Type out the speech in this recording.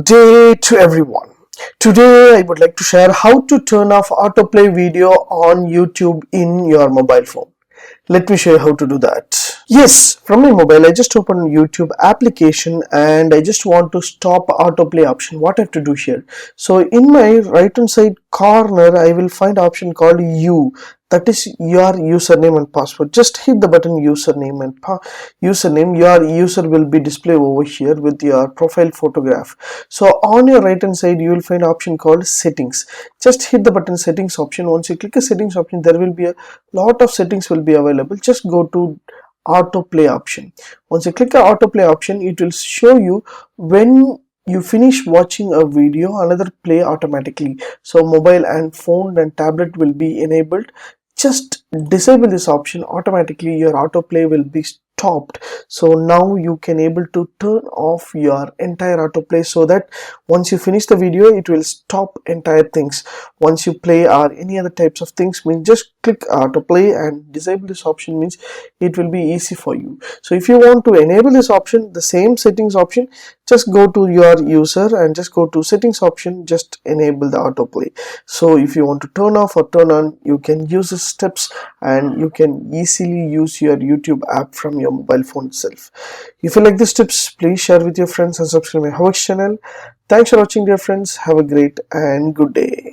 Good day to everyone. Today I would like to share how to turn off autoplay video on YouTube in your mobile phone. Let me show you how to do that. Yes, from my mobile I just open YouTube application and I just want to stop autoplay option. What I have to do here? So in my right hand side corner I will find option called U, that is your username and password. Just hit the button username and username. Your user will be displayed over here with your profile photograph. So on your right hand side you will find option called settings. Just hit the button settings option. Once you click the settings option, there will be a lot of settings will be available. Just go to autoplay option. Once you click the autoplay option, it will show you when you finish watching a video, another play automatically. So mobile and phone and tablet will be enabled. Just disable this option, automatically your autoplay will be stopped. So now you can able to turn off your entire autoplay, so that once you finish the video it will stop entire things. Once you play or any other types of things, means just click autoplay and disable this option, means it will be easy for you. So if you want to enable this option, the same settings option, just go to your user and just go to settings option, just enable the autoplay. So if you want to turn off or turn on, you can use the steps and you can easily use your YouTube app from your mobile phone itself. If you like these tips, please share with your friends and subscribe my HowXT channel. Thanks for watching, dear friends. Have a great and good day.